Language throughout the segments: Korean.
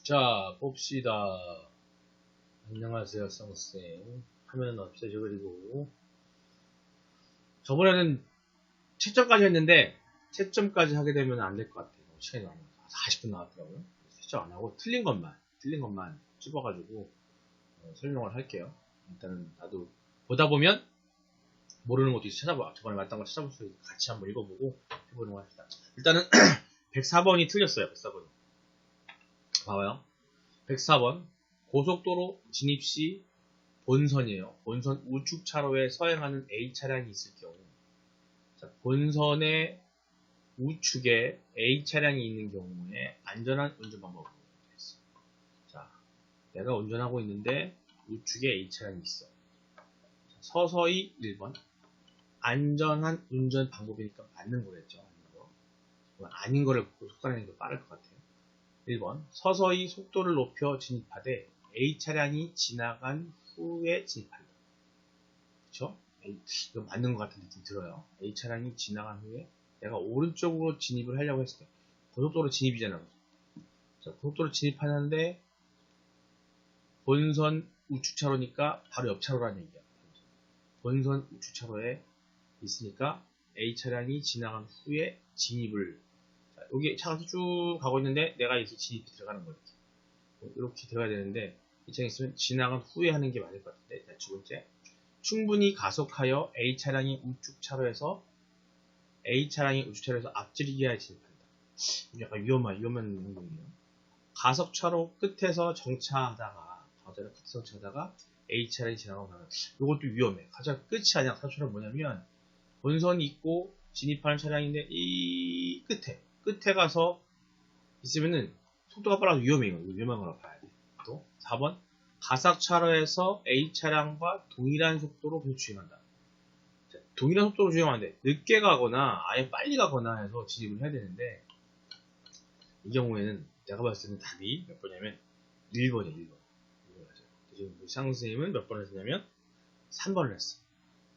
자, 봅시다. 안녕하세요, 성쌤. 화면은 없애줘. 그리고 저번에는 채점까지 했는데 채점까지 하게 되면 안 될 것 같아요. 시간이 너무 40분 나왔더라고요. 채점 안 하고 틀린 것만 집어가지고 설명을 할게요. 일단은 나도 보다 보면 모르는 것도 있어 찾아봐. 저번에 맞던 거 찾아볼 수 있고 같이 한번 읽어보고 해보는 거 합시다. 일단은 104번이 틀렸어요. 104번. 봐봐요. 104번 고속도로 진입시 본선이에요. 본선 우측 차로에 서행하는 A 차량이 있을 경우, 자, 본선의 우측에 A 차량이 있는 경우에 안전한 운전 방법을 보겠습니다. 자, 내가 운전하고 있는데 우측에 A 차량이 있어. 자, 서서히 1번 안전한 운전 방법이니까 맞는 거겠죠. 아닌 거를 속단하는 게 빠를 것 같아요. 1번 서서히 속도를 높여 진입하되 A 차량이 지나간 후에 진입한다. 그쵸? 이거 맞는 것 같은 느낌 들어요. A 차량이 지나간 후에 내가 오른쪽으로 진입을 하려고 했을 때 고속도로 진입이잖아. 자, 고속도로 진입하는데 본선 우측 차로니까 바로 옆 차로라는 얘기야. 본선 우측 차로에 있으니까 A 차량이 지나간 후에 진입을, 자, 여기 차가 쭉 가고 있는데 내가 이렇게 진입이 들어가는 거지. 이렇게 들어가야 되는데 이 차량이 있으면 지나간 후에 하는 게 맞을 것 같은데. 자, 두 번째, 충분히 가속하여 A 차량이 우측 차로에서 앞지르기 하여 진입한다. 약간 위험한 행동이에요. 가속차로 끝에서 정차하다가 A 차량이 지나가고 나면 이것도 위험해. 가장 끝이 아니야. 가속차는 뭐냐면 본선이 있고 진입하는 차량인데 이 끝에 가서 있으면은 속도가 빨라서 위험해요. 위험한 거라 봐야 돼. 또 4번 가속차로에서 A 차량과 동일한 속도로 계속 주행한다. 자, 동일한 속도로 주행하면 안 돼. 늦게 가거나 아예 빨리 가거나 해서 진입을 해야 되는데 이 경우에는 내가 봤을 때는 답이 몇 번이냐면 1번이에요. 1번. 지금 상우 선생님은 몇 번을 했냐면 3번을 했어.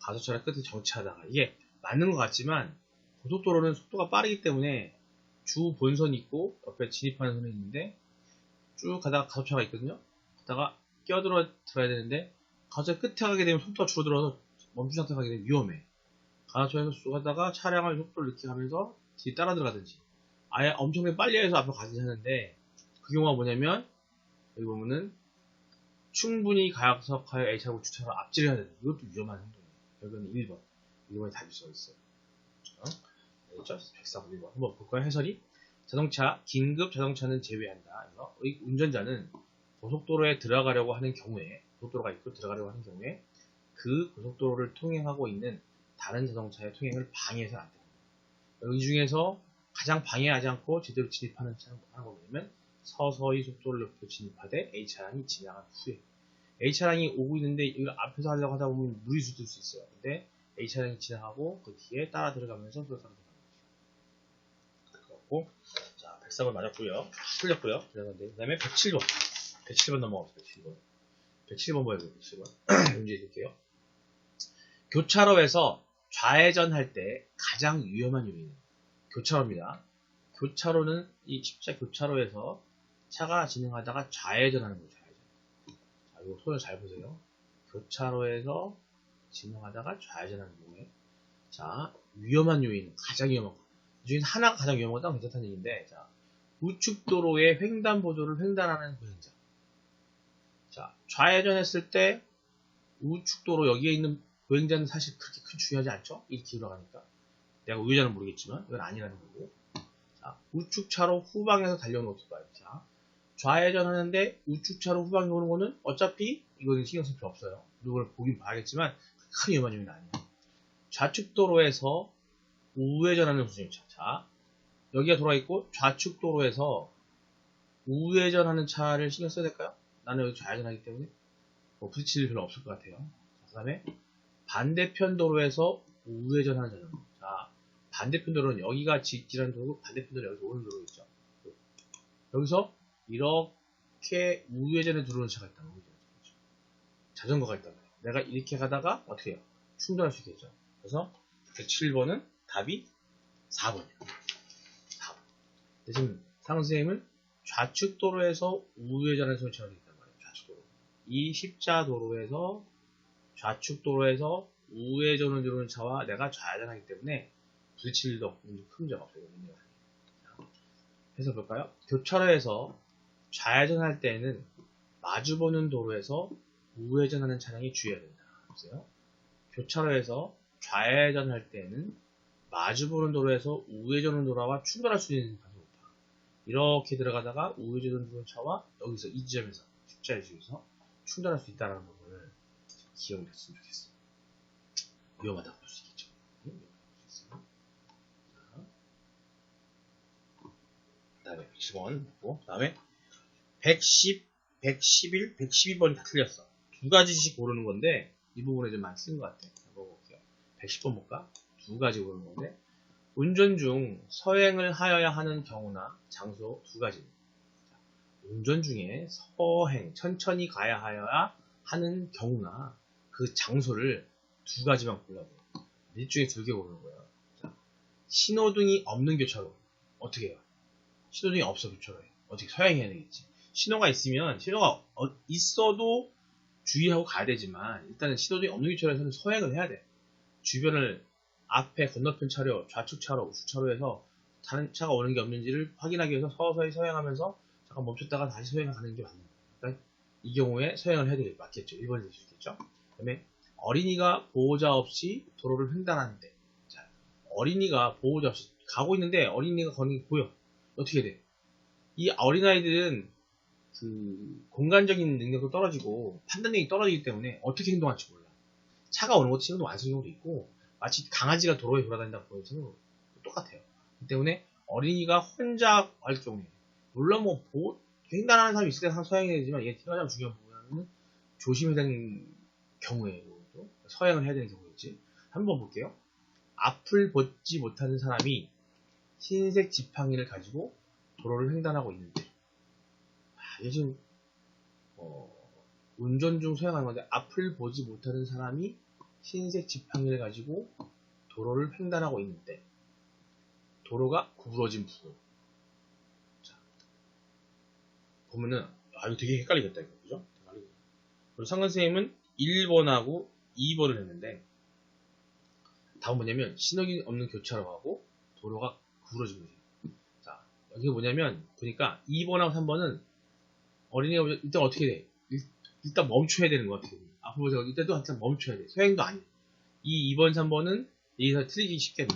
가속차량 끝에 정차하다가 이게 맞는 것 같지만 고속도로는 속도가 빠르기 때문에 주 본선이 있고 옆에 진입하는 선이 있는데 쭉 가다가 가속차가 있거든요. 가다가 끼어들어야 되는데 가속차 끝에 가게 되면 속도가 줄어들어서 멈춘 상태에 가게 되면 위험해. 가속차에서 쭉 가다가 차량을 속도를 늦게 하면서 뒤에 따라 들어가든지 아예 엄청나게 빨리 해서 앞으로 가든지 하는데 그 경우가 뭐냐면 여기 보면은 충분히 가속하여 A차로 주차로 앞지를 해야 된다. 이것도 위험한 행동이에요. 결국은 1번. 1번에 답이 써 있어요. 알겠죠? 104번 1번. 한번 볼까요? 해설이. 긴급 자동차는 제외한다. 운전자는 고속도로에 들어가려고 하는 경우에, 고속도로가 있고 들어가려고 하는 경우에 그 고속도로를 통행하고 있는 다른 자동차의 통행을 방해해서는 안 됩니다. 이 중에서 가장 방해하지 않고 제대로 진입하는 차량을 하는 거 뭐냐면 서서히 속도를 높여 진입하되 A 차량이 지나간 후에, A 차량이 오고 있는데 이걸 앞에서 하려고 하다 보면 무리수 들 수 있어요. 근데 A 차량이 지나가고 그 뒤에 따라 들어가면서 속도를 따라 들어가는 거죠. 자, 104번 맞았고요. 틀렸고요. 그 다음에 107번. 107번 넘어가겠습니다. 107번 뭐예요? 107번. 문제 드릴게요. 교차로에서 좌회전할 때 가장 위험한 요인은 교차로입니다. 교차로는 이 십자 교차로에서 차가 진행하다가 좌회전하는 거죠. 자, 이거 손을 잘 보세요. 교차로에서 진행하다가 좌회전하는 경우에, 자, 위험한 요인, 가장 위험한 거. 이 중에 하나가 가장 위험한 건 괜찮다는 얘기인데, 자, 우측 도로의 횡단보도를 횡단하는 보행자. 자, 좌회전했을 때 우측 도로 여기에 있는 보행자는 사실 그렇게 큰 중요하지 않죠? 이렇게 올라가니까. 내가 우회전은 모르겠지만 이건 아니라는 거고. 자, 우측 차로 후방에서 달려오는 오토바이. 자, 좌회전하는데 우측 차로 후방에 오는 거는 어차피 이거는 신경 쓸 필요 없어요. 이걸 보긴 봐야겠지만 큰 위험한 요인은 아니에요. 좌측 도로에서 우회전하는 수중차. 자, 여기가 돌아 있고 좌측 도로에서 우회전하는 차를 신경 써야 될까요? 나는 여기 좌회전하기 때문에 부딪힐 일 별로 없을 것 같아요. 그 다음에 반대편 도로에서 우회전하는 자전거. 자, 반대편 도로는 여기가 직진하는 도로고 반대편 도로는 여기서 오는 도로 있죠. 여기서 이렇게 우회전에 들어오는 차가 있다는 거죠. 자전거가 있다는 거예요. 내가 이렇게 가다가 어떻게 해요? 충전할 수 있겠죠. 그래서 7번은 답이 4번이에요. 4번. 지금 상우 선생님은 좌측 도로에서 우회전하는 차가 있단 말이에요. 좌측 도로. 이 십자 도로에서 좌측 도로에서 우회전을 들어오는 차와 내가 좌회전하기 때문에 부딪힐 일도 없고 큰 문제가 없어요. 해서 볼까요? 교차로에서 좌회전할 때에는 마주보는 도로에서 우회전하는 차량이 주의해야 된다. 보세요. 교차로에서 좌회전할 때에는 마주보는 도로에서 우회전하는 도로와 충돌할 수 있는 가능성이 높아. 이렇게 들어가다가 우회전하는 차와 여기서 이 지점에서 십자의 지점에서 충돌할 수 있다는 부분을 기억을 했으면 좋겠어요. 위험하다고 볼 수 있겠죠. 그 다음에 110원 그 다음에 110, 111, 112번이 다 틀렸어. 두 가지씩 고르는 건데 이 부분에 좀 많이 쓴 것 같아요. 볼게요. 110번 볼까? 두 가지 고르는 건데 운전 중 서행을 하여야 하는 경우나 장소 두 가지입니다. 운전 중에 서행, 천천히 가야 하여야 하는 경우나 그 장소를 두 가지만 골라줘요. 이 중에 두 개 고르는 거예요. 자, 신호등이 없는 교차로 어떻게 해요? 신호등이 없어 교차로에 어떻게 서행해야 되겠지? 신호가 있으면 신호가 있어도 주의하고 가야 되지만 일단은 신호등이 없는 교차로에서는 서행을 해야 돼. 주변을 앞에 건너편 차로, 좌측 차로, 우측 차로에서 다른 차가 오는 게 없는지를 확인하기 위해서 서서히 서행하면서 잠깐 멈췄다가 다시 서행하는 게 맞는 거예요. 그러니까 이 경우에 서행을 해야 되겠죠. 맞겠죠. 1번이 될 수 있겠죠. 그 다음에 어린이가 보호자 없이 도로를 횡단하는데 자, 어린이가 보호자 없이 가고 있는데 어린이가 거는 게 보여. 어떻게 돼? 이 어린아이들은 그 공간적인 능력도 떨어지고 판단력이 떨어지기 때문에 어떻게 행동할지 몰라. 차가 오는 것도 신호도 안 쓰는 경우도 있고 마치 강아지가 도로에 돌아다닌다고 보여서는 똑같아요. 그 때문에 어린이가 혼자 갈 경우에 물론 뭐 횡단하는 사람이 있을 때 서행해야 되지만 이게 가장 중요한 부분은 조심해야 되는 경우에 서행을 해야 되는 경우겠지. 한번 볼게요. 앞을 보지 못하는 사람이 흰색 지팡이를 가지고 도로를 횡단하고 있는데 이게 지금 운전 중 서행하는 건데 앞을 보지 못하는 사람이 흰색 지팡이를 가지고 도로를 횡단하고 있는데 도로가 구부러진 부분. 자, 보면은 이거 되게 헷갈리겠다 이거 그죠? 그리고 상관 선생님은 1번하고 2번을 했는데 답은 뭐냐면 신호기 없는 교차로하고 도로가 구부러진 거지. 자, 여기가 뭐냐면 보니까 2번하고 3번은 어린이가 일단 어떻게 돼? 일단 멈춰야 되는 거 같아요. 앞으로 제가 이때도 일단 멈춰야 돼. 서행도 아니에요. 이 2번, 3번은 여기서 틀리기 쉽겠네.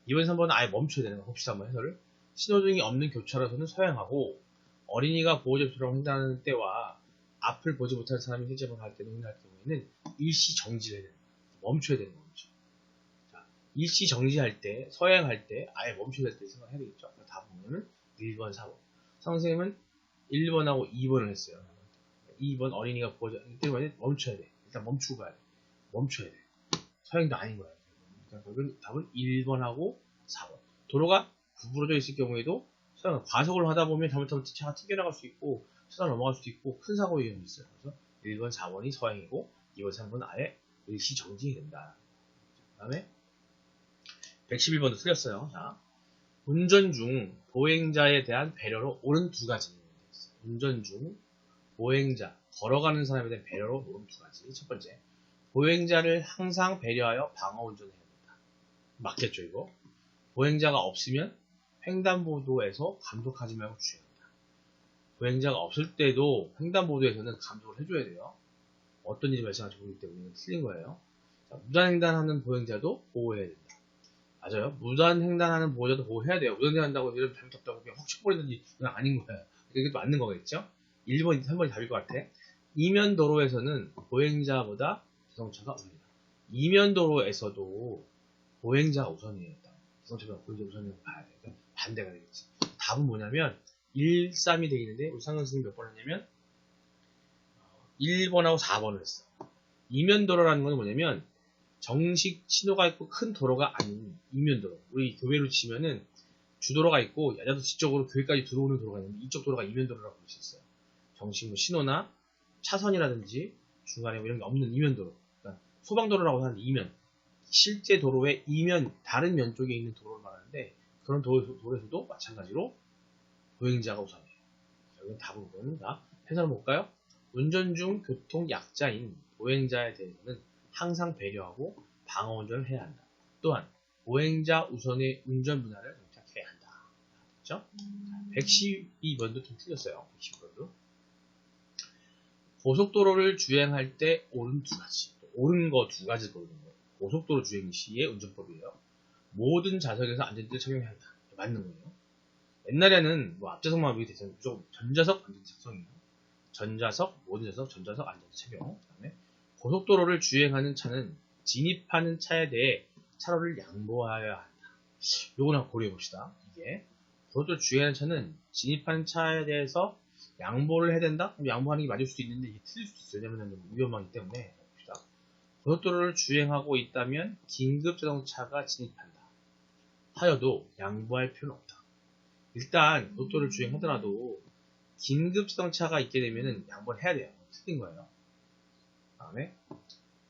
2번, 3번은 아예 멈춰야 되는 거. 봅시다 한번 해설을. 신호등이 없는 교차로에서는 서행하고 어린이가 보호접수로 횡단하는 때와 앞을 보지 못하는 사람이 횡단을 할 때는 횡단할 경우에는 일시 정지를 해야 됩니다. 멈춰야 되는 거죠. 자, 일시 정지할 때, 서행할 때 아예 멈춰야 될 때 생각해야 되겠죠. 다 보면은 1번, 4번. 선생님은 1번하고 2번을 했어요. 2번 어린이가 때문에 멈춰야 돼. 일단 멈추고 가야 돼. 멈춰야 돼. 서행도 아닌 거야. 그러니까 답은 1번하고 4번. 도로가 구부러져 있을 경우에도 과속을 하다 보면 잘못하면 차가 튕겨나갈 수 있고 차가 넘어갈 수도 있고 큰 사고 위험이 있어요. 그래서 1번, 4번이 서행이고 2번, 3번은 아예 일시 정지해야 된다. 그 다음에 111번도 틀렸어요. 자, 운전 중 보행자에 대한 배려로 옳은 두 가지. 운전 중 보행자, 걸어가는 사람에 대한 배려로 옳은 두 가지. 첫 번째, 보행자를 항상 배려하여 방어 운전해야 된다. 맞겠죠, 이거? 보행자가 없으면 횡단보도에서 감속하지 말고 주의합니다. 보행자가 없을 때도 횡단보도에서는 감속을 해줘야 돼요. 어떤 일이 발생할지 모르기 때문에 틀린 거예요. 자, 무단횡단하는 보행자도 보호해야 된다. 맞아요. 무단횡단하는 보호자도 보호해야 돼요. 무단횡단한다고 이런 잘못 없다고 그냥 확 쳐버리든지 그건 아닌 거예요. 이게 맞는 거겠죠? 1번, 3번이 답일 것 같아. 이면 도로에서는 보행자보다 자동차가 우선이다. 이면 도로에서도 보행자가 우선이에요. 자동차가 보행자 우선이라고 봐야 돼요. 그러니까 반대가 되겠지. 답은 뭐냐면 1, 3이 되겠는데 우리 상근 선생님 몇 번 했냐면 1번하고 4번을 했어. 이면 도로라는 건 뭐냐면 정식 신호가 있고 큰 도로가 아닌 이면 도로. 우리 교외로 치면은 주도로가 있고 야자도 뒤쪽으로 교회까지 들어오는 도로가 있는데 이쪽 도로가 이면 도로라고 볼 수 있어요. 정식 뭐 신호나 차선이라든지 중간에 뭐 이런 게 없는 이면 도로. 그러니까 소방도로라고 하는 이면. 실제 도로의 이면, 다른 면 쪽에 있는 도로를 말하는데 그런 도로에서도 마찬가지로 보행자가 우선이에요. 여기 답은 이겁니다. 해설 볼까요? 운전 중 교통 약자인 보행자에 대해서는 항상 배려하고 방어 운전을 해야 한다. 또한 보행자 우선의 운전 문화를 정착해야 한다. 그렇죠? 112번도 좀 틀렸어요. 112번도. 고속도로를 주행할 때 옳은 두 가지. 옳은 거 두 가지 보이는 거예요. 고속도로 주행 시의 운전법이에요. 모든 좌석에서 안전띠를 착용해야 한다. 맞는 거예요. 옛날에는 뭐 앞좌석만 보게 되잖아요. 무조건 전좌석 안전띠 착용이에요. 전좌석, 모든 좌석, 전좌석 안전띠 착용. 그다음에 고속도로를 주행하는 차는 진입하는 차에 대해 차로를 양보하여야 한다. 요거는 한번 고려해 봅시다. 이게 고속도로 주행하는 차는 진입하는 차에 대해서 양보를 해야 된다? 그럼 양보하는 게 맞을 수도 있는데 이게 틀릴 수도 있어요. 왜냐면 위험하기 때문에. 봅시다. 고속도로를 주행하고 있다면 긴급 자동차가 진입한다 하여도 양보할 필요는 없다. 일단 고속도로를 주행하더라도 긴급 자동차가 있게 되면은 양보를 해야 돼요. 틀린 거예요. 다음에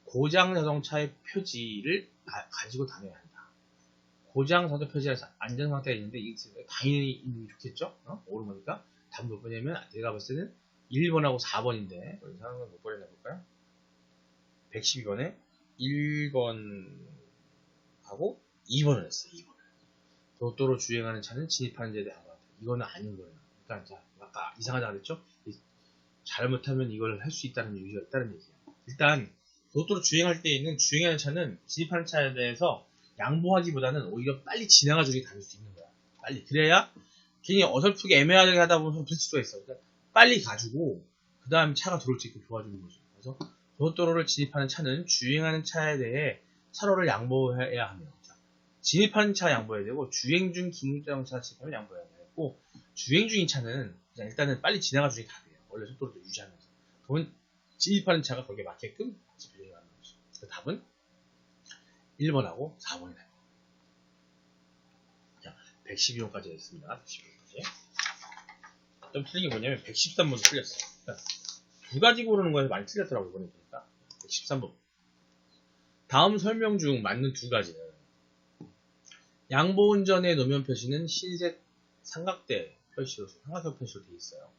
고장 자동차의 표지를 가지고 다녀야 한다. 고장 자동차 표지라서 안전 상태가 있는데 이게 당연히 있는 게 좋겠죠? 옳은 거니까. 답은 몇 번이냐면 내가 봤을 때는 1번하고 4번인데 여기 사는 건 몇 번이나 볼까요? 112번에 1번하고 2번을 했어요. 2번을. 고속도로 주행하는 차는 진입하는 데에 대한 것 같아요. 이거는 아닌 거예요. 그러니까 자, 아까 이상하다 그랬죠? 잘못하면 이걸 할 수 있다는 이유가 있다는 얘기예요. 일단 고속도로 주행할 때에는 주행하는 차는 진입하는 차에 대해서 양보하기보다는 오히려 빨리 지나가주게 다닐 수 있는 거야. 빨리. 그래야 괜히 어설프게 애매하게 하다 보면 부딪힐 수가 있어. 그러니까 빨리 가지고 그 다음에 차가 들어올 수 있게 도와주는 거죠. 그래서 고속도로를 진입하는 차는 주행하는 차에 대해 차로를 양보해야 하며 진입하는 차 양보해야 되고 주행 중 긴급자동차 진입하면 양보해야 되고 주행 중인 차는 그냥 일단은 빨리 지나가주기 답이에요. 원래 속도를 유지하면서. 그러면 진입하는 차가 거기에 맞게끔 같이 비행하는 거죠. 그래서 답은 1번하고 4번이 나요. 자, 112번까지 했습니다. 112번까지. 좀 틀린 게 뭐냐면 113번도 틀렸어요. 그러니까 두 가지 고르는 거에서 많이 틀렸더라고요. 이번에 보니까. 113번. 다음 설명 중 맞는 두 가지는 양보운전의 노면 표시는 흰색 삼각대 표시로 되어 있어요.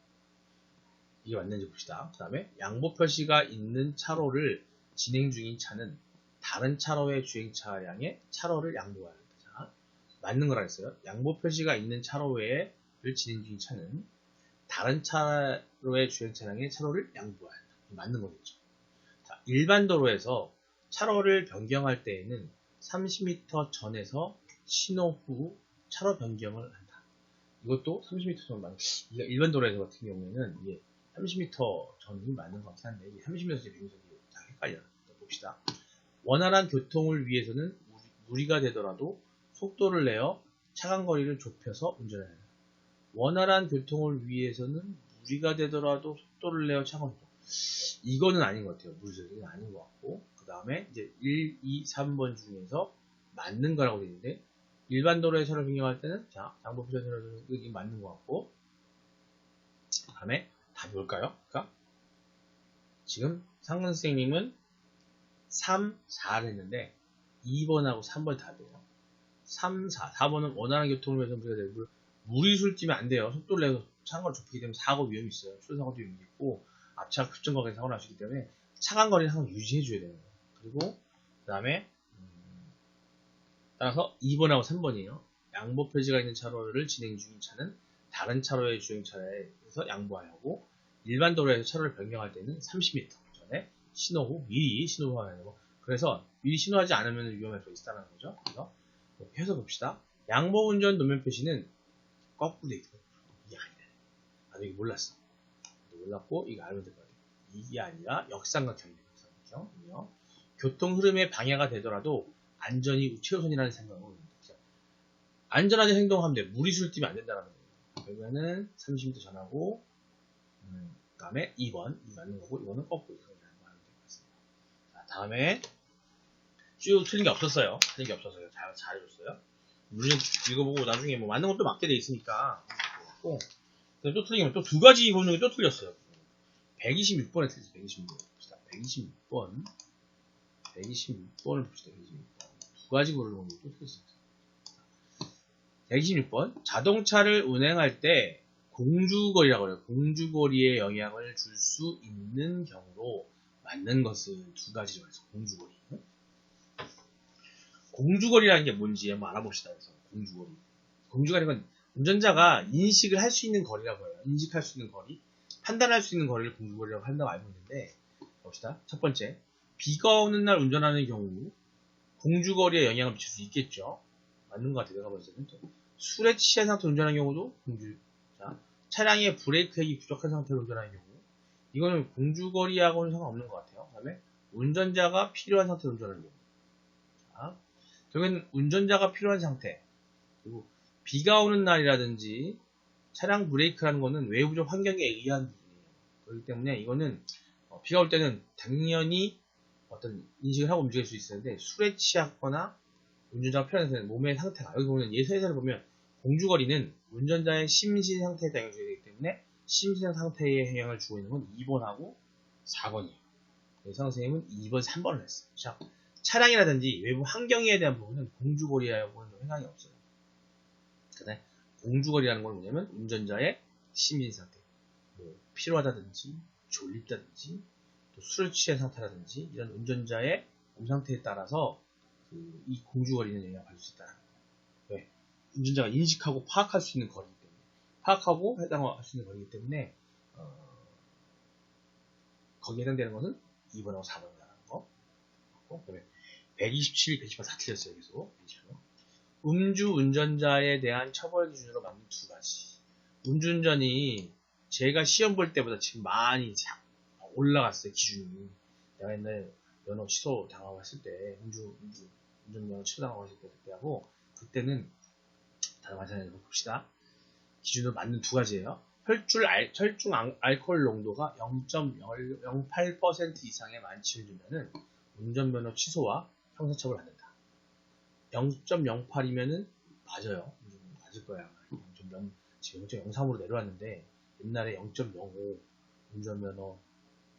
이게 맞는지 봅시다. 그 다음에 양보 표시가 있는 차로를 진행 중인 차는 다른 차로의 주행 차량에 차로를 양보해야 한다. 자, 맞는 거라 했어요. 양보 표시가 있는 차로를 진행 중인 차는 다른 차로의 주행 차량에 차로를 양보해야 한다. 맞는 거겠죠. 자, 일반 도로에서 차로를 변경할 때에는 30m 전에서 신호 후 차로 변경을 한다. 이것도 30m 전 맞는. 일반 도로에서 같은 경우에는 이게 30m 전이 맞는 것 같긴 한데 30m 전이 굉장히 헷갈려요. 봅시다. 원활한 교통을 위해서는 무리가 되더라도 속도를 내어 차간 거리를 좁혀서 운전해야 한다. 원활한 교통을 위해서는 무리가 되더라도 속도를 내어 차간 거리. 이거는 아닌 것 같아요. 무리는 아닌 것 같고 그 다음에 이제 1, 2, 3번 중에서 맞는 거라고 되어 있는데 일반 도로에 차를 변경할 때는 자 양보 표시는 이게 맞는 것 같고 그 다음에 답이 뭘까요? 그러니까 지금 상근 선생님은 3, 4를 했는데 2번하고 3번이 답이에요. 3, 4. 4번은 원활한 교통을 위해서 무리가 되고 무리수를 띄면 안 돼요. 속도를 내서 차간거리 좁히게 되면 사고 위험이 있어요. 출사고도 위험이 있고 앞차 급정거에서 사고 날 수 있기 때문에 차간 거리는 항상 유지해줘야 되는 거예요. 그리고 그 다음에 따라서 2번하고 3번이에요. 양보 표시가 있는 차로를 진행 중인 차는 다른 차로의 주행 차량에서 양보해야 하고 일반 도로에서 차로를 변경할 때는 30m 전에 신호 후 미리 신호해야 되고 그래서 미리 신호하지 않으면 위험할 수 있다는 거죠. 그래서 이렇게 해서 봅시다. 양보 운전 노면 표시는 거꾸로 돼 있고 이게 아니네. 나도 이거 몰랐어. 몰랐고 이거 알면 될 것 같아요. 이게 아니라 역삼각형이에요. 역삼각형. 교통 흐름에 방해가 되더라도 안전이 최우선이라는 생각으로 안전하게 행동하면 돼. 무리수를 띄면 안 된다는 거예요. 그러면은 30m 전하고 그 다음에 2번 이 맞는 거고 이거는 거꾸로 하면 될 것 같습니다. 자, 다음에 쭉 틀린 게 없었어요. 틀린 게 없었어요. 잘 해줬어요. 물론 읽어보고 나중에 뭐 맞는 것도 맞게 돼 있으니까 또 틀린 게 또 두 가지 보는 게 또 틀렸어요. 126번에 틀렸어요. 126번 봅시다. 126번을 봅시다. 126번 두 가지 고르는 게 또 틀렸어요. 126번 자동차를 운행할 때 공주거리라고 해요. 공주거리에 영향을 줄 수 있는 경우로 맞는 것은 두 가지로 해서 공주거리. 공주거리라는 게 뭔지 한번 알아봅시다. 그래서 공주거리. 공주거리는 건 운전자가 인식을 할 수 있는 거리라고 해요. 인식할 수 있는 거리, 판단할 수 있는 거리를 공주거리라고 한다고 알고 있는데, 봅시다. 첫 번째, 비가 오는 날 운전하는 경우 공주거리에 영향을 미칠 수 있겠죠. 맞는 것 같아요. 내가 봤을 때는. 술에 취한 상태로 운전하는 경우도 공주. 자, 차량의 브레이크액이 부족한 상태로 운전하는 경우, 이거는 공주거리하고는 상관없는 것 같아요. 그 다음에 운전자가 필요한 상태로 운전하는 경우. 자, 결국에는 운전자가 필요한 상태, 그리고 비가 오는 날이라든지 차량 브레이크라는 거는 외부적 환경에 의한 부분이에요. 그렇기 때문에 이거는 비가 올 때는 당연히 어떤 인식을 하고 움직일 수 있었는데, 술에 취하거나 운전자가 필요한 상태는 몸의 상태가, 여기 보면 예서에서 보면 공주거리는 운전자의 심신 상태에 영향을 주게 되기 때문에 심신 상태에 영향을 주고 있는 건 2번하고 4번이에요. 그래서 선생님은 2번, 3번을 했어요. 자, 차량이라든지 외부 환경에 대한 부분은 공주거리라고는 좀 해당이 없어요. 그다음에 공주거리라는 건 뭐냐면 운전자의 심신 상태, 뭐 피로하다든지 졸립다든지 또 술을 취한 상태라든지 이런 운전자의 몸 상태에 따라서 이 공주거리는 영향을 받을 수 있다는 거예요. 왜? 운전자가 인식하고 파악할 수 있는 거리이기 때문에, 파악하고 해당할 수 있는 거리이기 때문에 거기에 해당되는 것은 2번하고 4번이라는 거. 그다음에 127, 128 다 틀렸어요. 계속. 음주 운전자에 대한 처벌 기준으로 만든 두 가지. 음주운전이 제가 시험 볼 때보다 지금 많이 올라갔어요. 기준이. 내가 옛날에 면허 취소 당하고 했을 때, 운전면허 취소 당하고 했을 때 그때하고, 그때는 다들 마찬가지로 봅시다. 기준으로 만든 두 가지예요. 혈중 알코올 농도가 0.08% 이상의 만취를 주면은 운전면허 취소와 형사처벌을 받는다. 0.08이면은 맞아요. 맞을 거야. 지금 0.03으로 내려왔는데 옛날에 0.05 운전면허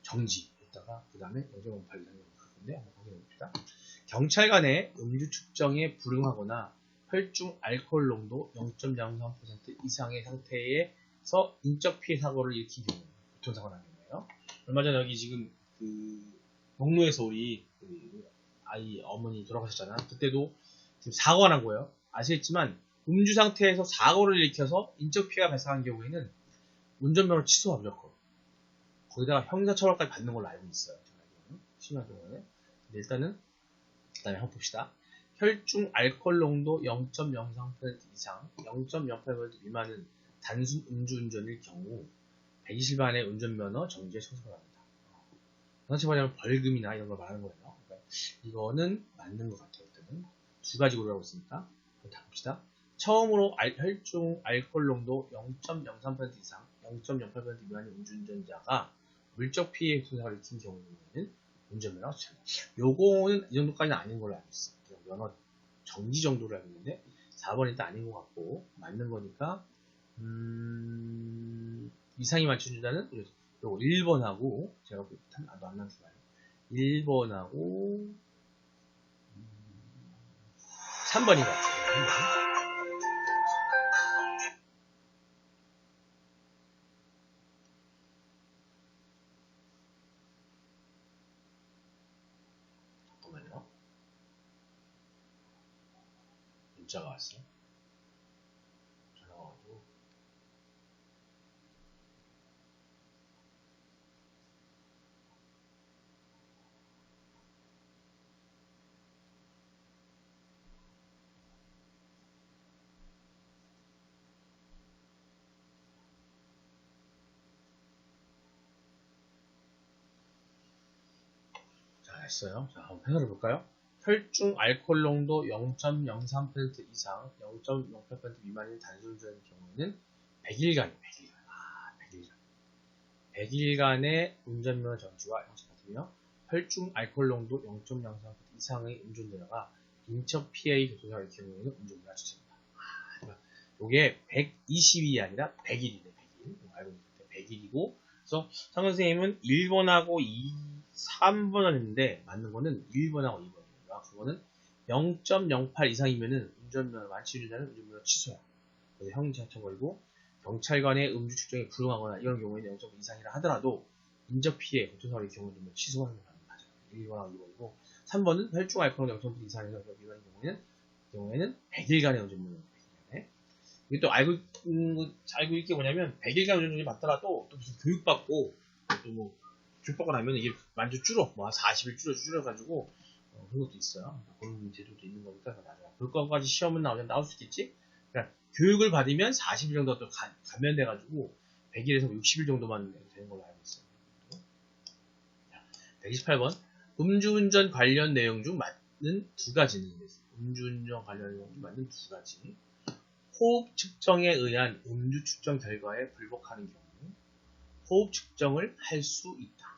정지했다가 그 다음에 0.08 이상이 갔는데 한번 확인해 봅시다. 경찰관의 음주 측정에 불응하거나 혈중 알코올 농도 0.03% 이상의 상태에서 인적 피해 사고를 일으킨 경우, 교통사고 난 경우예요. 얼마 전에 여기 지금 목로에서 우리 아이 어머니 돌아가셨잖아. 그때도 지금 사고가 난 거예요. 아시겠지만 음주 상태에서 사고를 일으켜서 인적 피해가 발생한 경우에는 운전면허 취소가 무조건. 거기다가 형사처벌까지 받는 걸로 알고 있어요. 심한 경우에. 일단은 그다음에 한번 봅시다. 혈중 알코올 농도 0.03% 이상, 0.08% 미만은 단순 음주운전일 경우 120만의 운전면허 정지에 처벌을 합니다. 형사처벌하면 벌금이나 이런 걸 말하는 거예요. 그러니까 이거는 맞는 것 같아요. 일단은 두 가지 고르라고 있으니까 다 봅시다. 처음으로 혈중 알코올 농도 0.03% 이상, 0.08% 미만의 음주운전자가 물적 피해 손상을 일으킨 경우에는 운전면허 취소합니다. 요거는 이 정도까지는 아닌 걸로 알고 있어요. 면허 정지 정도로 알고 있는데 4번이 일단 아닌 것 같고 맞는 거니까 이상이 맞춰준다는 요거 1번하고 제가 나도 안 남지 마요. 1번하고 3번인 것 같아요. 잠깐만요. 문자가 왔어. 전화가 와가지고. 자, 됐어요. 자, 한번 해설해 볼까요? 혈중 알코올 농도 0.03% 이상, 0.08% 미만인 단순운전의 경우에는 100일간, 100일간의 운전면허 정지와 형사 같으며 혈중 알코올 농도 0.03% 이상의 운전자가 인적 피해의 교통사고를 일으키는 경우에는 운전면허 취소합니다. 이게 120일이 아니라 100일이네. 100일. 알고 있는데 100일이고, 그래서 상 선생님은 1번하고 3번을 했는데 맞는 거는 1번하고 2번이에요. 그거는 0.08 이상이면은 운전면허 만취운전자는 운전면허 취소야. 그래서 형사처벌이고, 경찰관의 음주 측정이 불응하거나 이런 경우에는 0.5 이상이라 하더라도 인적 피해, 교통사고의 경우는 취소하는 게 가능하죠. 1번하고 2번이고 3번은 혈중 알코올 0.5 이상에서 위반의 경우에는 100일간의 운전면허. 100일간에. 이게 또 알고 있는 게 뭐냐면 100일간 운전면허 맞더라도 또 무슨 교육받고 또 뭐 교육받고 나면 이게 완전 줄어. 뭐 한 40일 줄여가지고 그런 것도 있어요. 그런 제도도 있는 거니까 나중에 볼 것까지 시험은 나올 수 있겠지. 그러니까 교육을 받으면 40일 정도 또 감면돼가지고 100일에서 60일 정도만 되는 걸로 알고 있어요. 128번 음주운전 관련 내용 중 맞는 두 가지는 음주운전 관련 내용 중 맞는 두 가지. 호흡 측정에 의한 음주 측정 결과에 불복하는 경우 호흡 측정을 할 수 있다.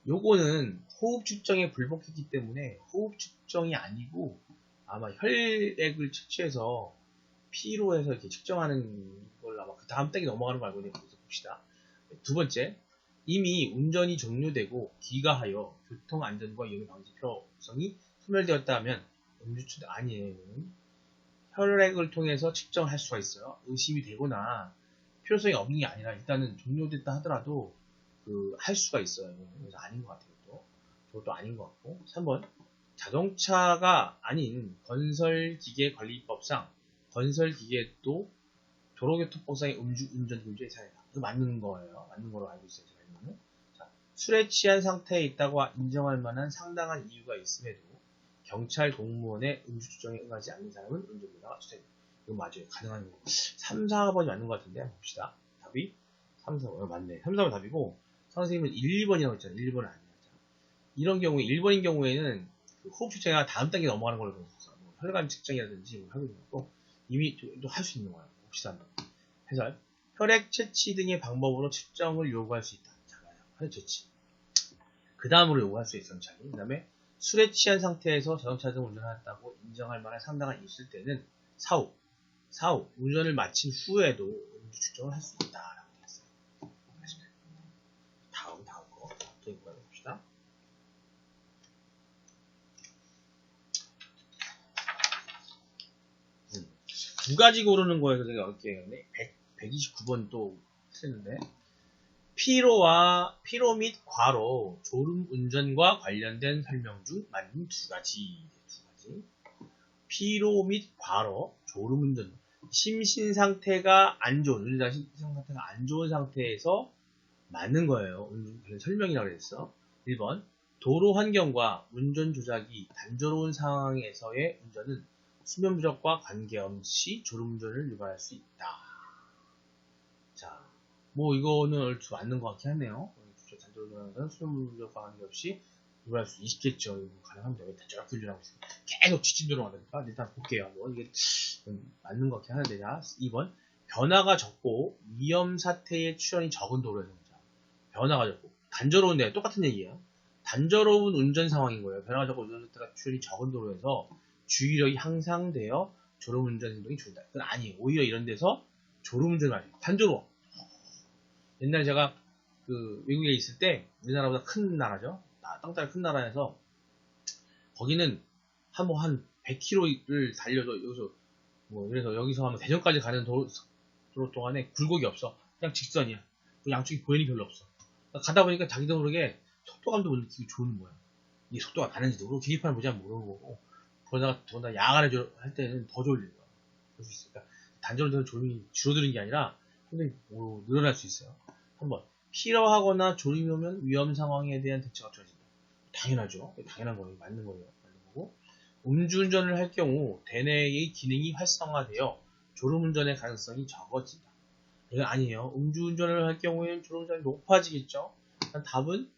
요거는 호흡 측정에 불복했기 때문에 호흡 측정이 아니고 아마 혈액을 채취해서 피로 해서 이렇게 측정하는 걸 아마 그 다음 단계 넘어가는 거 알고 있는데 거기서 봅시다. 두 번째, 이미 운전이 종료되고 귀가하여 교통안전과 위험 방지 필요성이 소멸되었다 하면 음주 측정 아니에요. 혈액을 통해서 측정할 수가 있어요. 의심이 되거나 필요성이 없는 게 아니라 일단은 종료됐다 하더라도 할 수가 있어요. 그래서 아닌 것 같아요. 저것도 아닌 것 같고. 3번 자동차가 아닌 건설기계관리법상 건설기계도 도로교통법상의 음주운전 금지의 사례다. 이거 맞는 거예요. 맞는 거로 알고 있어요. 제가 이거는. 자, 술에 취한 상태에 있다고 인정할 만한 상당한 이유가 있음에도 경찰 공무원의 음주 추정에 응하지 않는 사람은 운전면허가 주택. 이거 맞아요. 가능한 거. 3, 4번이 맞는 것 같은데 한번 봅시다. 답이 3, 4번. 맞네. 3, 4번 답이고 선생님은 1, 2번이라고 했잖아요. 1, 2번은 아니야. 이런 경우에 1번인 경우에는 호흡 측정이 다음 단계 넘어가는 걸로 보였어. 뭐 혈관 측정이라든지 뭐 하고 있는 거고 이미 또 할 수 있는 거야. 봅시다 한번. 해설. 혈액 채취 등의 방법으로 측정을 요구할 수 있다. 잠깐만요. 혈액 채취. 그 다음으로 요구할 수 있어. 그 다음에 술에 취한 상태에서 자동차 등 운전했다고 인정할 만한 상당한 이유 있을 때는 사후 운전을 마친 후에도 음주 측정을 할 수 있다라고 되어 있어요. 다음 거 또 이거 봅시다. 두 가지 고르는 거에서 되게 어렵게 했네. 129번 또 쓰는데 피로 및 과로 졸음 운전과 관련된 설명 중 맞는 두 가지. 피로 및 과로 졸음 운전 심신 상태가 안 좋은 심신 상태가 안 좋은 상태에서 맞는 거예요. 설명이라고 했어. 1번 도로 환경과 운전 조작이 단조로운 상황에서의 운전은 수면 부족과 관계없이 졸음운전을 유발할 수 있다. 자, 뭐 이거는 얼추 맞는 것 같긴 하네요. 단조로운 수면 부족과 관계없이 유발할 수 있겠죠. 이거 가능합니다. 왜 단조롭게 훈련하고 있습니다. 계속 지진도로 가니까 일단 볼게요. 뭐 이게 맞는 것 같긴 하는데 자, 2번 변화가 적고 위험 사태의 출현이 적은 도로에서 변화가 적고 단조로운데 똑같은 얘기예요. 단조로운 운전 상황인 거예요. 변화가 적고 운전 사태가 출현이 적은 도로에서 주의력이 향상되어 졸음운전 행동이 줄다. 그건 아니에요. 오히려 이런 데서 졸음운전을 하죠. 단조로워. 옛날에 제가 외국에 있을 때 우리나라보다 큰 나라죠. 땅따라 큰 나라에서 거기는 한 100km를 달려도 여기서 그래서 여기서 하면 대전까지 가는 도로 동안에 굴곡이 없어. 그냥 직선이야. 양쪽이 보이는 별로 없어. 가다 보니까 자기도 모르게 속도감도 못 느끼고 좋은 거야. 이게 속도가 가는지도 모르고 계기판을 보지 않으면 모르는 거고 더군다나 야간에 할 때는 더 졸릴 거야. 그럴 수 있으니까 단조로운 졸음이 줄어드는 게 아니라 상당히 늘어날 수 있어요. 한번 피로하거나 졸음이 오면 위험 상황에 대한 대처가 좋아진다. 당연하죠. 당연한 거예요. 맞는 거예요. 맞는 거고 음주운전을 할 경우 대뇌의 기능이 활성화되어 졸음운전의 가능성이 적어진다. 이건 아니에요. 음주운전을 할 경우에는 졸음운전이 높아지겠죠. 답은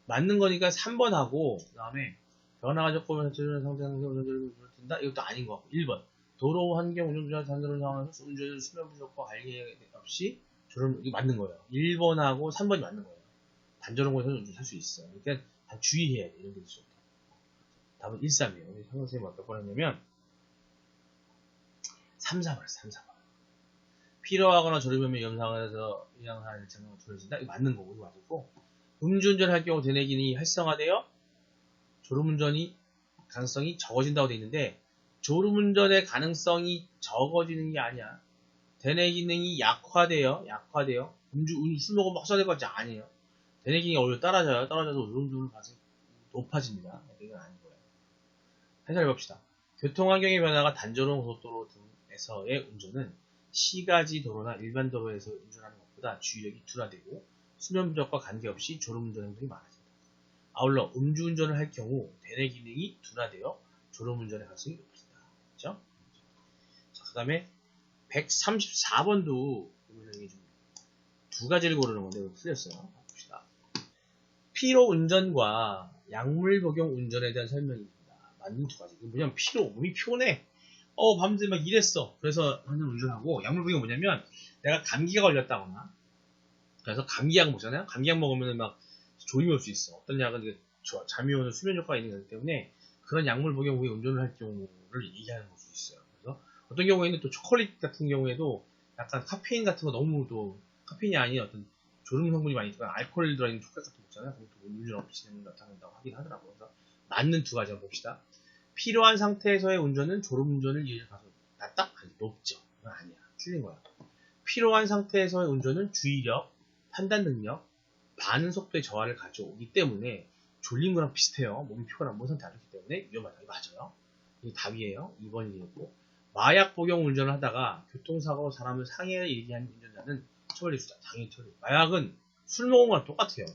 맞는 거니까 3번 하고 그 다음에 변화가 적고 자체적인 상태에서 운전을 든다. 이것도 아닌 것 같고 1번 도로 환경 운전자 단조로운 상황에서 운전을 수면 부족과 관리 없이 졸음 이게 맞는 거예요. 1번하고 3번이 맞는 거예요. 단조로운 곳에서 운전할 수 있어요. 그러니까 주의해야 돼. 이런 게 있을 때. 답은 1, 3이에요. 우리 선생님이 몇 번 했냐면 3, 4번 했어. 3, 4번. 피로하거나 졸음이면 위험 상황에서 이양사를 증상을 줄여진다. 이거 맞는 거고 이거 맞았고 음주운전을 할 경우 대뇌 기능이 활성화되어 졸음운전이 가능성이 적어진다고 되어 있는데 졸음운전의 가능성이 적어지는 게 아니야. 대뇌 기능이 약화돼요. 술 먹으면 막 써야 될 것 같지? 아니에요. 대뇌 기능이 오히려 떨어져서 운동률 가슴이 높아집니다. 이건 아닌 거예요. 해설해봅시다. 교통환경의 변화가 단전원 고속도로 등에서의 운전은 시가지 도로나 일반 도로에서 운전하는 것보다 주의력이 둔화되고 수면 부족과 관계없이 졸음운전 행동이 많아집니다. 아울러 음주운전을 할 경우 대뇌 기능이 둔화되어 졸음운전의 가능성이 높습니다. 그렇죠? 자, 그 다음에 134번도 두 가지를 고르는 건데 이거 틀렸어요. 봅시다. 피로 운전과 약물 복용 운전에 대한 설명입니다. 맞는 두 가지. 이거 뭐냐면 몸이 피곤해. 밤새 막 일했어. 그래서 하는 운전하고, 약물 복용 뭐냐면 내가 감기가 걸렸다거나, 그래서 감기약 먹잖아요. 감기약 먹으면 막 졸음이 올 수 있어. 어떤 약은 이게 잠이 오는 수면 효과가 있는 거기 때문에 그런 약물 복용 후에 운전을 할 경우를 얘기하는 걸 수 있어요. 그래서 어떤 경우에는 또 초콜릿 같은 경우에도 약간 카페인 같은 거 너무 또 카페인이 아닌 어떤 졸음 성분이 많이 있거나 알코올 들어있는 초콜릿 같은 거 먹잖아요. 그럼 또 운전 없이는 나타난다고 하긴 하더라고요. 그래서 맞는 두 가지 한번 봅시다. 필요한 상태에서의 운전은 졸음운전을 이어가서 낮다? 아니, 높죠. 그건 아니야. 틀린 거야. 필요한 상태에서의 운전은 주의력, 판단 능력, 반응 속도의 저하를 가져오기 때문에 졸린 거랑 비슷해요. 몸이 피곤한 몸 상태 안 좋기 때문에 위험하다. 맞아요. 이게 답이에요. 2번이 되고. 마약 복용 운전을 하다가 교통사고로 사람을 상해에 이르게 한 운전자는 처벌될 수 있다. 당연히 처벌. 마약은 술 먹은 거랑 똑같아요.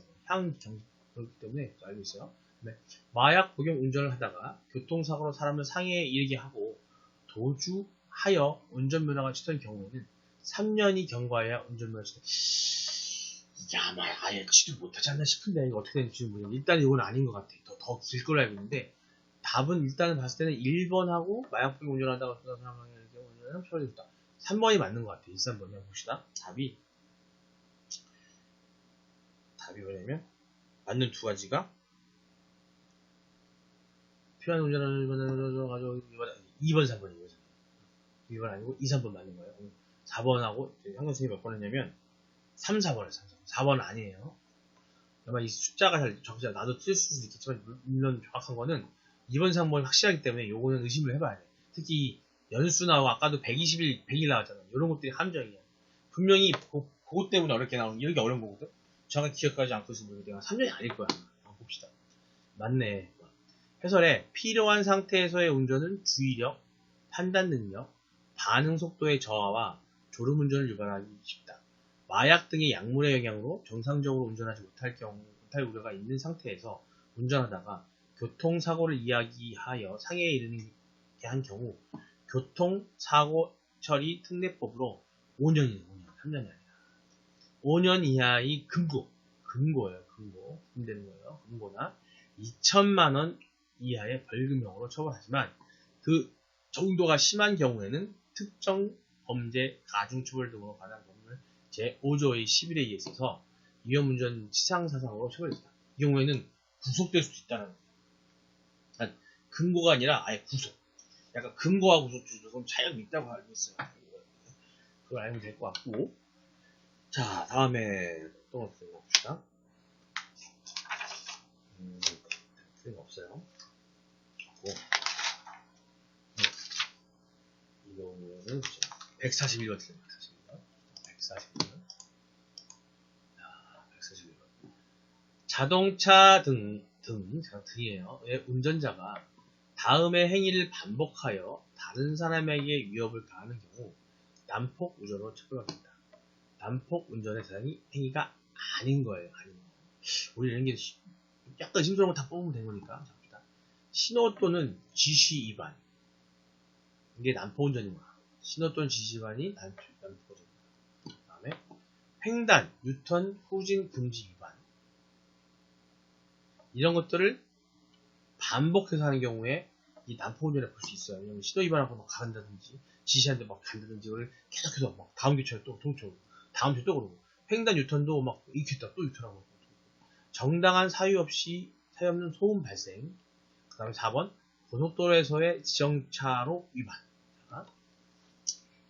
그렇기 때문에 알고 있어요. 마약 복용 운전을 하다가 교통사고로 사람을 상해에 이르게 하고 도주하여 운전면허가 취소된 경우에는 3년이 경과해야 운전면허가 취소. 이게 아마 아예 취소 못하지 않나 싶은데 이거 어떻게 되는지 모르겠는데 일단 이건 아닌 것 같아. 더 길 걸 알고 있는데 답은 일단은 봤을 때는 1번하고 마약 복용 운전하다가 사람을 이르게 운전은 처벌됐다. 3번이 맞는 것 같아. 2, 3번 해봅시다. 답이 뭐냐면 맞는 두 가지가 필요한 운전을 가지고 2번, 3번이에요. 2번 아니고 2, 3번 맞는 거예요. 4번하고 한국생이 몇 번 했냐면 3, 4번을 4번 아니에요. 아마 이 숫자가 잘 적지 않아. 나도 틀릴 수도 있겠지만 물론 정확한 거는 2번, 3번이 확실하기 때문에 요거는 의심을 해봐야 돼. 특히 연수 나오고 아까도 120일, 100일 나왔잖아. 이런 것들이 함정이야. 분명히 그것 때문에 어렵게 나오는 이런 게 어려운 거거든. 정확히 기억하지 않고 있으면 내가 3년이 아닐 거야. 한번 봅시다. 맞네. 해설에 필요한 상태에서의 운전은 주의력, 판단 능력, 반응 속도의 저하와 졸음운전을 유발하기 쉽다. 마약 등의 약물의 영향으로 정상적으로 운전하지 못할 우려가 있는 상태에서 운전하다가 교통사고를 이야기하여 상해에 이르게 한 경우 교통사고 처리 특례법으로 5년이에요. 3년이 아니라 5년 이하의 금고예요. 금되는 거예요. 금고나 2천만 원 이하의 벌금형으로 처벌하지만 그 정도가 심한 경우에는 특정 범죄 가중처벌 등으로 관한 법률 제5조의 11에 의해서 위험운전 치상사상으로 처벌됩니다. 이 경우에는 구속될 수도 있다는 거예요. 그러니까 금고가 아니라 아예 구속. 약간 금고와 구속주도 좀 차이가 있다고 알고 있어요. 그걸 알면 될 것 같고. 자, 다음에 또 어떤 거 봅시다. 그런 거 없어요. 이거는 141번 틀린 것 같습니다. 141번. 자동차 등이에요. 운전자가 다음의 행위를 반복하여 다른 사람에게 위협을 가하는 경우 난폭 운전으로 처벌합니다. 난폭 운전의 대상이 행위가 아닌 거예요. 우리 이런 게 약간 심스러운 거 다 뽑으면 된 거니까. 잡시다. 신호 또는 지시 위반. 이게 난폭 운전인 거야. 신호 또는 지시 위반이 난폭 운전입니다. 그 다음에 횡단, 유턴, 후진 금지 위반. 이런 것들을 반복해서 하는 경우에 이 난폭 운전을 볼 수 있어요. 왜냐면 신호 위반하고 막 간다든지 지시하는데 막 간다든지 이걸 계속해서 막 다음 교차에 또 통째로 다음 교차에 또 그러고 횡단 유턴도 막 이렇게 했다 또 유턴하고 정당한 사유 없는 소음 발생. 그 다음에 4번 고속도로에서의 지정차로 위반.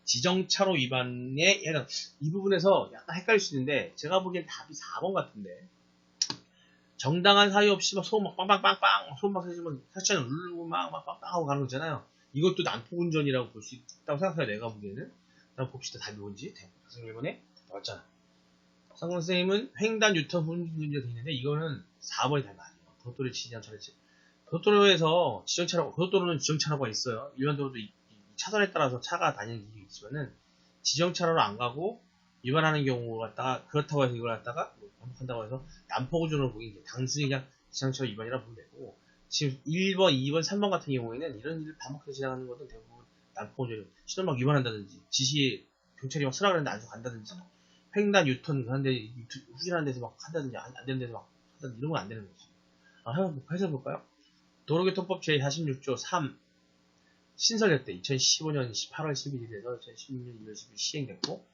지정차로 위반에 해당. 이 부분에서 약간 헷갈릴 수 있는데 제가 보기엔 답이 4번 같은데 정당한 사유 없이 막 소음 막 빵빵빵빵 소음 막 세지면 사차는 누르고 막 빵빵 하고 가는 거 있잖아요. 이것도 난폭운전이라고 볼 수 있다고 생각해요. 내가 보기에는 한번 봅시다. 답이 뭔지. 선생님 1번에 나왔잖아. 상권 선생님은 횡단 유턴 후진금지가 되어 있는데 이거는 4번이 답이 아니에요. 고속도로에 지정차를 고속도로에서 지정차로 고속도로는 지정차로가 있어요. 일반 도로도 이 차선에 따라서 차가 다니는 길이 있지만은 지정차로로 안 가고 위반하는 경우가 갖다가 그렇다고 해서 이걸 갖다가 반복한다고 해서 난폭운전으로 보기 단순히 그냥 지정차로 위반이라 보면 되고 지금 1번, 2번, 3번 같은 경우에는 이런 일을 반복해서 지나가는 것은 대부분 난폭운전 신호막 위반한다든지 지시 경찰이 막 쓰라 그랬는데 안 간다든지 횡단 유턴 하는데 후진하는 데서 막 한다든지 안 되는 데서 막 한다든지 이런 건 안 되는 거지. 한번 해석해볼까요? 도로교통법 제46조 3 신설됐대. 2015년 8월 11일에서 2016년 2월 10일 시행됐고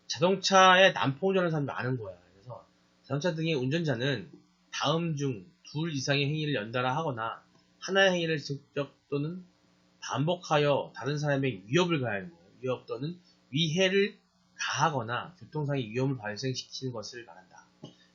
자동차에 난폭운전을 하면 많은 거야. 그래서 자동차 등의 운전자는 다음 중 둘 이상의 행위를 연달아 하거나 하나의 행위를 직접 또는 반복하여 다른 사람에게 위협을 가하는 거예요. 위협 또는 위해를 가하거나 교통상의 위험을 발생시키는 것을 말한다.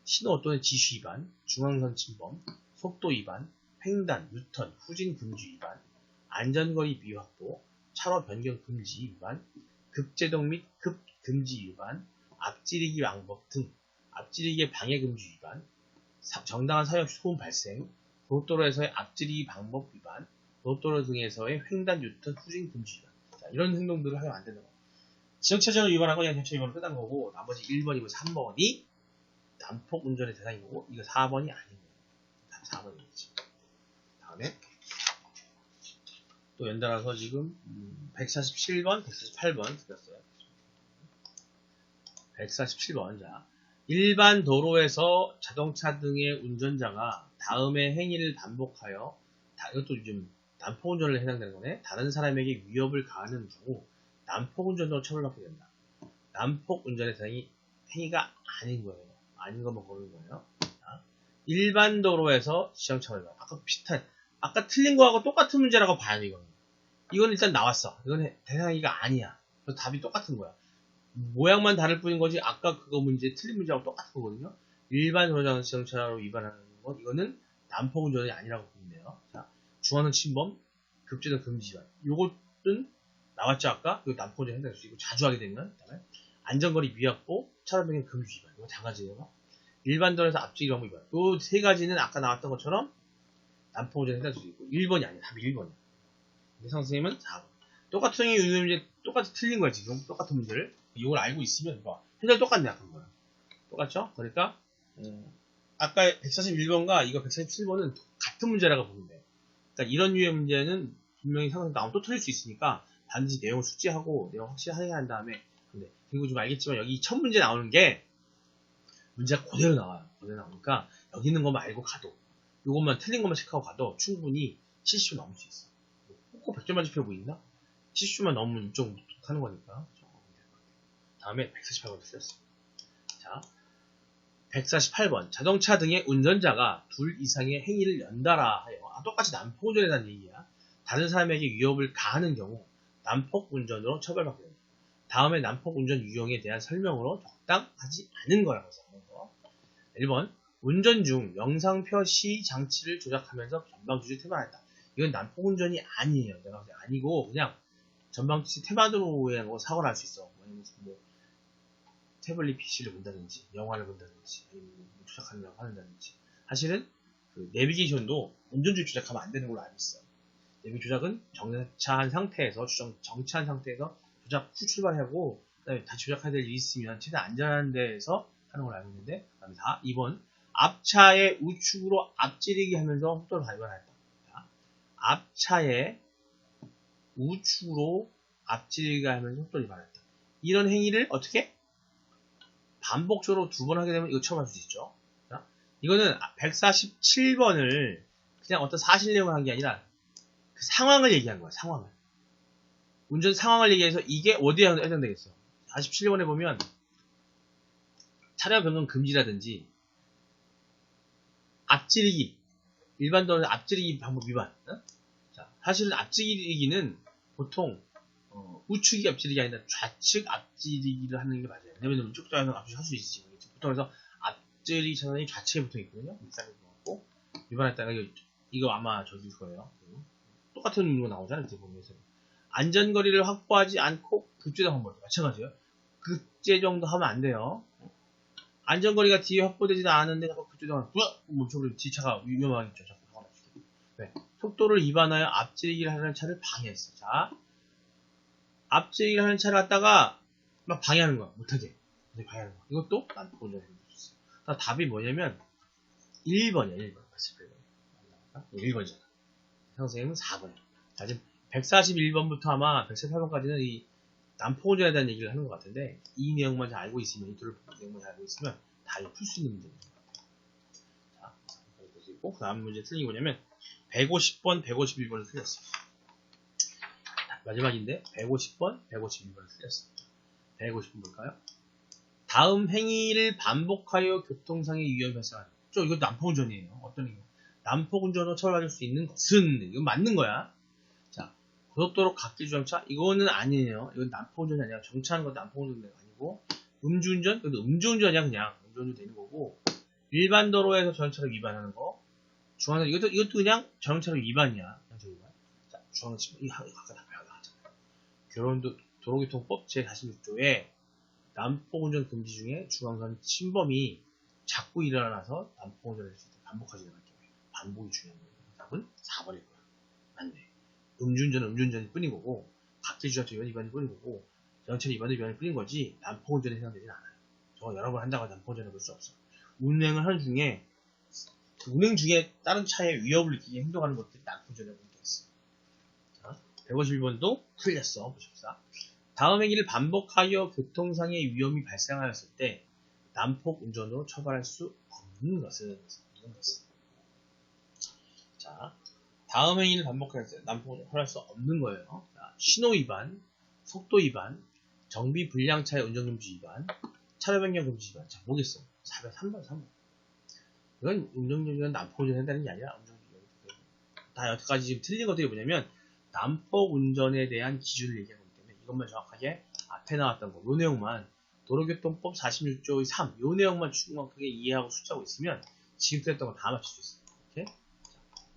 신호 또는 지시 위반, 중앙선 침범, 속도 위반, 횡단, 유턴, 후진 금지 위반, 안전거리 미확보, 차로 변경 금지 위반, 급제동 및 급금지 위반, 앞지르기 왕법 등 앞지르기의 방해 금지 위반, 정당한 사역 소음 발생, 고속도로에서의 앞지르기 방법 위반, 고속도로 등에서의 횡단, 유턴, 후진 금지 위반. 자, 이런 행동들을 하면 안 되는 거예요. 지정차선을 위반한 건 그냥 경찰 위반으로 끝난 거고 나머지 1번, 2번, 3번이 난폭 운전의 대상인 거고 이거 4번이 아닌 거예요. 4번이겠지. 다음에 또 연달아서 지금 147번, 148번 드렸어요. 147번. 자, 일반 도로에서 자동차 등의 운전자가 다음의 행위를 반복하여 이것도 좀 난폭운전을 해당되는 거네. 다른 사람에게 위협을 가하는 경우 난폭운전으로 처벌받게 된다. 난폭운전의 대상이 행위가 아닌 거예요. 아닌 것만 고르는 거예요. 자, 일반 도로에서 지정차로 위반. 아까 비슷한, 아까 틀린 거하고 똑같은 문제라고 봐야 돼, 이거는. 이건 일단 나왔어. 이건 대상이가 아니야. 그래서 답이 똑같은 거야. 모양만 다를 뿐인 거지, 아까 그거 문제, 틀린 문제하고 똑같은 거거든요. 일반 도로장 지정차로 위반하는 건, 이거는 난폭운전이 아니라고 보면 돼요. 자, 중앙선 침범, 급제동 금지 위반. 요것은 나왔죠, 아까? 이거 난폭운전 해당될 수 있고, 자주 하게 되면. 그다음에 안전거리 미확보, 차로 변경 금지 위반. 이거 다 가지예요. 일반 도로에서 앞지르기 방법 위반. 요 세 가지는 아까 나왔던 것처럼 난폭운전 해당될 수 있고, 1번이 아니야. 답이 1번이야. 선생님은 4번. 똑같은 문제, 똑같이 틀린 거야, 지금. 똑같은 문제를. 이걸 알고 있으면, 뭐, 해결 똑같네, 아까 거야. 똑같죠? 그러니까, 아까 141번과 이거 147번은 같은 문제라고 보면 돼. 그러니까 이런 유의 문제는 분명히 상황 나오면 또 틀릴 수 있으니까 반드시 내용을 숙지하고 내용 확실히 한 다음에 근데 그리고 좀 알겠지만 여기 첫 문제 나오는 게 문제가 그대로 나와요. 그대로 나오니까 여기 있는 것만 알고 가도 이것만 틀린 것만 체크하고 가도 충분히 70점 넘을 수 있어. 꼭 100점 만점표 보이나? 70점만 넘으면 이쪽 하는 거니까. 다음에 148번 쓰였습니다. 자, 148번. 자동차 등의 운전자가 둘 이상의 행위를 연달아 하여 똑같이 난폭운전에 대한 얘기야. 다른 사람에게 위협을 가하는 경우 난폭운전으로 처벌받게 됩니다. 다음에 난폭운전 유형에 대한 설명으로 적당하지 않은 거라고 써서 1번. 운전 중 영상 표시 장치를 조작하면서 전방주시 태만했다. 이건 난폭운전이 아니에요. 내가 봤을 때 아니고 그냥 전방주시 태만으로 사고를 할 수 있어. 뭐 태블릿 PC를 본다든지 영화를 본다든지 아니면 조작하려고 한다든지 사실은 그 내비게이션도 운전 중 조작하면 안 되는 걸로 알고 있어. 내비 조작은 정차한 상태에서 정차한 상태에서 조작 후 출발하고 그다음에 다 조작해야 될 일이 있으면 최대한 안전한 데에서 하는 걸로 알고 있는데 그다음에 2번 앞차의 우측으로 앞지르기 하면서 속도를 발견했다. 앞차의 우측으로 앞지르기 하면서 속도를 발견했다. 이런 행위를 어떻게? 반복적으로 2번 하게 되면 이거 처벌할 수 있죠. 자, 이거는 147번을 그냥 어떤 사실 내용을 한 게 아니라 그 상황을 얘기한 거야. 상황을. 운전 상황을 얘기해서 이게 어디에 해당되겠어. 47번에 보면 차량 변경 금지라든지 앞지르기 일반 도로는 앞지르기 방법 위반. 자, 사실은 앞지르기는 보통 우측이 앞지르기 아니라 좌측 앞지르기를 하는 게 맞아요. 왜냐면 왼쪽 좌측 앞지르기 할 수 있지. 보통 그래서 앞지르기 차선이 좌측에 붙어 있거든요. 위반했다가 이거 아마 저기 거예요. 똑같은 의미로 나오잖아요. 이렇게 보면서 안전거리를 확보하지 않고 급제동 한번 마찬가지예요. 급제 정도 하면 안 돼요. 안전거리가 뒤에 확보되지도 않은데 자꾸 급제동하면 멈춰버리면 뒤차가 위험하겠죠. 자꾸 사고 날 수도 있고. 네. 속도를 위반하여 앞지르기를 하는 차를 방해했어. 자, 앞지르기를 하는 차를 갖다가 막 방해하는 거야. 못하게. 방해하는 거야. 이것도 난폭 운전을 해줄 수 있어요. 그러니까 답이 뭐냐면 1번이야. 1번. 1번이잖아. 선생님은 4번이야. 자, 지금 141번부터 아마 148번까지는 이 난폭운전에 대한 얘기를 하는 것 같은데 이 내용만 잘 알고 있으면 이 둘 내용만 잘 알고 있으면 다 풀 수 있는 문제인 것 같아요. 자, 볼 수 있고 그 다음 문제 틀린 게 뭐냐면 150번, 151번을 틀렸어요. 마지막인데 150번, 151번을 틀렸어요. 150번 볼까요? 다음 행위를 반복하여 교통상의 위험이 발생하는 거죠. 이거 난폭운전이에요. 어떤 행위? 난폭운전으로 처벌받을 수 있는 것은 이건 맞는 거야. 자, 고속도로 갓길 주정차 이거는 아니에요. 이건 난폭운전이 아니라 정차하는 것도 난폭운전이 아니고 음주운전? 이것도 음주운전이야 그냥 음주운전 되는 거고 일반 도로에서 전차를 위반하는 거 중앙선 이것도 그냥 자동차로 위반이야. 자, 중앙선 이거 아까 다 배워나가잖아요. 도로교통법 제46조에 난폭운전 금지 중에 중앙선 침범이 자꾸 일어나서 난폭운전을 할 수 있다. 반복하지 않을 경우에 반복이 중요한 거예요. 답은 4번일 거야. 맞네. 음주운전은 음주운전일 뿐인 거고 갓길주정차 위반일 뿐인 거고 자동차 위반일 뿐인 거지 난폭운전에 해당되진 않아요. 저거 여러 번 한다고 난폭운전을 볼 수 없어. 운행을 하는 중에 운행 중에 다른 차에 위협을 느끼게 행동하는 것들이 난폭운전이라고 얘기했어. 자, 151번도 틀렸어. 보십시다. 다음 행위를 반복하여 교통상의 위험이 발생하였을 때 난폭운전으로 처벌할 수 없는 것은 자, 다음 행위를 반복하였을 때 난폭운전으로 처벌할 수 없는 거예요. 자, 신호위반, 속도위반, 정비불량차의 운전금지 위반, 차로변경 금지 위반. 자, 뭐겠어? 3번. 이건 운전금지는 난폭운전을 한다는 게 아니라 다 여태까지 지금 틀린 것들이 뭐냐면 난폭운전에 대한 기준을 얘기하고 있기 때문에 이것만 정확하게 앞에 나왔던 거, 요 내용만 도로교통법 46조의 3, 요 내용만 충분하게 이해하고 숙지하고 있으면 지금 틀렸던 거 다 맞출 수 있어요. 오케이? 자,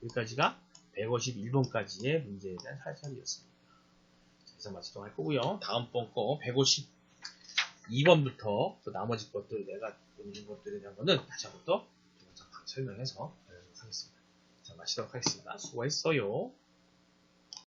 여기까지가 151번까지의 문제에 대한 살펴이었습니다. 그래서 마치도록 할 거고요. 다음번 거 152번부터 또 나머지 것들 내가 보는 것들에 대한 거는 다시 한번 또 설명해서 알려드리도록 하겠습니다. 자, 마치도록 하겠습니다. 수고했어요.